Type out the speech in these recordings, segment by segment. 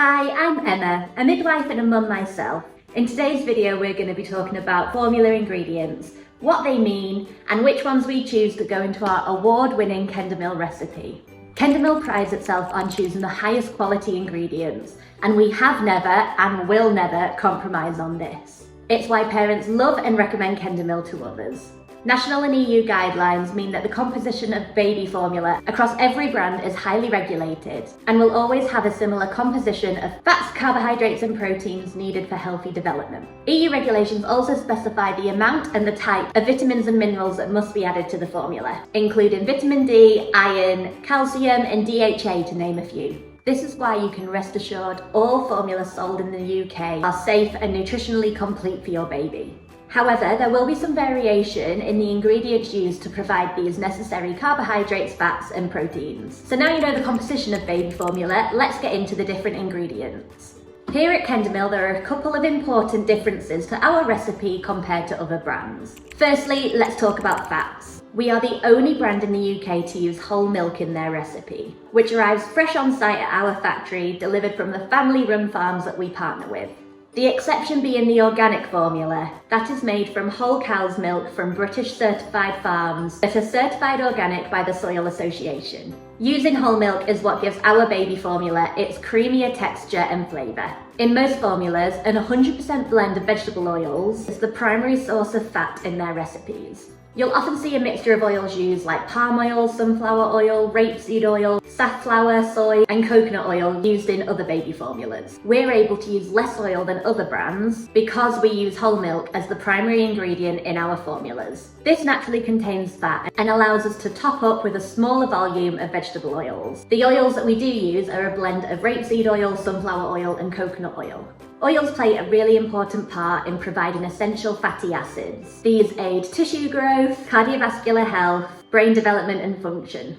Hi, I'm Emma, a midwife and a mum myself. In today's video we're going to be talking about formula ingredients, what they mean and which ones we choose to go into our award-winning Kendamil recipe. Kendamil prides itself on choosing the highest quality ingredients, and we have never and will never compromise on this. It's why parents love and recommend Kendamil to others. National and EU guidelines mean that the composition of baby formula across every brand is highly regulated and will always have a similar composition of fats, carbohydrates and proteins needed for healthy development. EU regulations also specify the amount and the type of vitamins and minerals that must be added to the formula, including vitamin D, iron, calcium and DHA to name a few. This is why you can rest assured all formulas sold in the UK are safe and nutritionally complete for your baby. However, there will be some variation in the ingredients used to provide these necessary carbohydrates, fats and proteins. So now you know the composition of baby formula, let's get into the different ingredients. Here at Kendamil there are a couple of important differences to our recipe compared to other brands. Firstly, let's talk about fats. We are the only brand in the UK to use whole milk in their recipe, which arrives fresh on site at our factory, delivered from the family-run farms that we partner with. The exception being the organic formula, that is made from whole cow's milk from British certified farms that are certified organic by the Soil Association. Using whole milk is what gives our baby formula its creamier texture and flavour. In most formulas, an 100% blend of vegetable oils is the primary source of fat in their recipes. You'll often see a mixture of oils used like palm oil, sunflower oil, rapeseed oil, safflower, soy and coconut oil used in other baby formulas. We're able to use less oil than other brands because we use whole milk as the primary ingredient in our formulas. This naturally contains fat and allows us to top up with a smaller volume of vegetable oils. The oils that we do use are a blend of rapeseed oil, sunflower oil and coconut oil. Oils play a really important part in providing essential fatty acids. These aid tissue growth, cardiovascular health, brain development and function.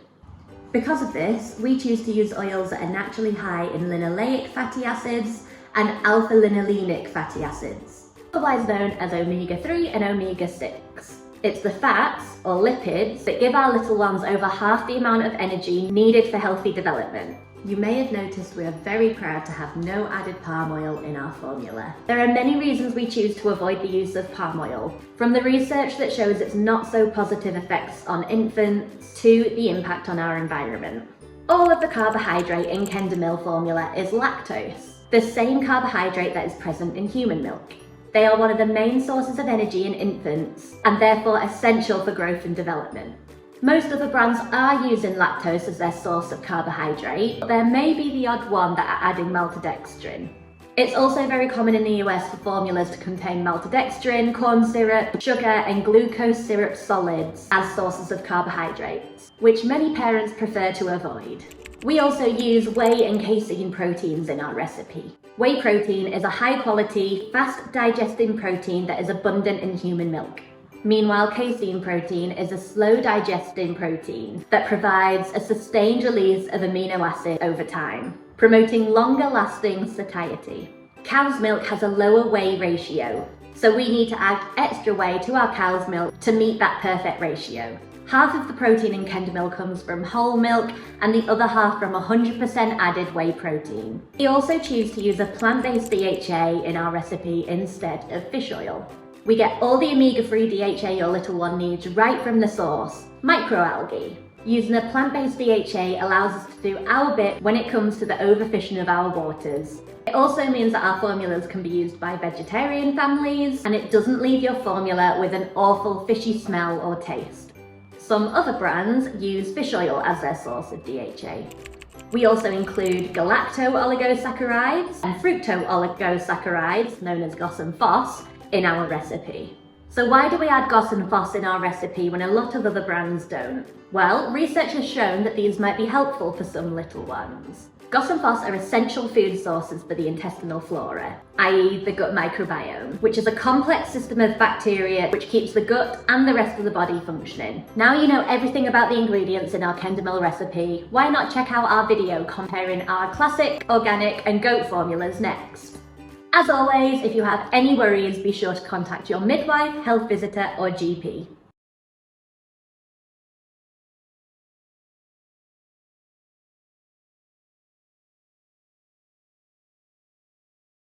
Because of this, we choose to use oils that are naturally high in linoleic fatty acids and alpha-linolenic fatty acids, otherwise known as omega-3 and omega-6. It's the fats, or lipids, that give our little ones over half the amount of energy needed for healthy development. You may have noticed we are very proud to have no added palm oil in our formula. There are many reasons we choose to avoid the use of palm oil, from the research that shows its not so positive effects on infants to the impact on our environment. All of the carbohydrate in Kendamil formula is lactose, the same carbohydrate that is present in human milk. They are one of the main sources of energy in infants and therefore essential for growth and development. Most other brands are using lactose as their source of carbohydrate, but there may be the odd one that are adding maltodextrin. It's also very common in the US for formulas to contain maltodextrin, corn syrup, sugar and glucose syrup solids as sources of carbohydrates, which many parents prefer to avoid. We also use whey and casein proteins in our recipe. Whey protein is a high-quality, fast-digesting protein that is abundant in human milk. Meanwhile, casein protein is a slow-digesting protein that provides a sustained release of amino acid over time, promoting longer-lasting satiety. Cow's milk has a lower whey ratio, so we need to add extra whey to our cow's milk to meet that perfect ratio. Half of the protein in Kendamil comes from whole milk and the other half from 100% added whey protein. We also choose to use a plant-based DHA in our recipe instead of fish oil. We get all the omega-3 DHA your little one needs right from the source, microalgae. Using a plant-based DHA allows us to do our bit when it comes to the overfishing of our waters. It also means that our formulas can be used by vegetarian families, and it doesn't leave your formula with an awful fishy smell or taste. Some other brands use fish oil as their source of DHA. We also include galacto-oligosaccharides and fructo-oligosaccharides, known as Goss and Foss, in our recipe. So why do we add Goss and Foss in our recipe when a lot of other brands don't? Well, research has shown that these might be helpful for some little ones. Goss and Foss are essential food sources for the intestinal flora, i.e. the gut microbiome, which is a complex system of bacteria which keeps the gut and the rest of the body functioning. Now you know everything about the ingredients in our Kendamil recipe, why not check out our video comparing our classic, organic and goat formulas next? As always, if you have any worries, be sure to contact your midwife, health visitor or GP.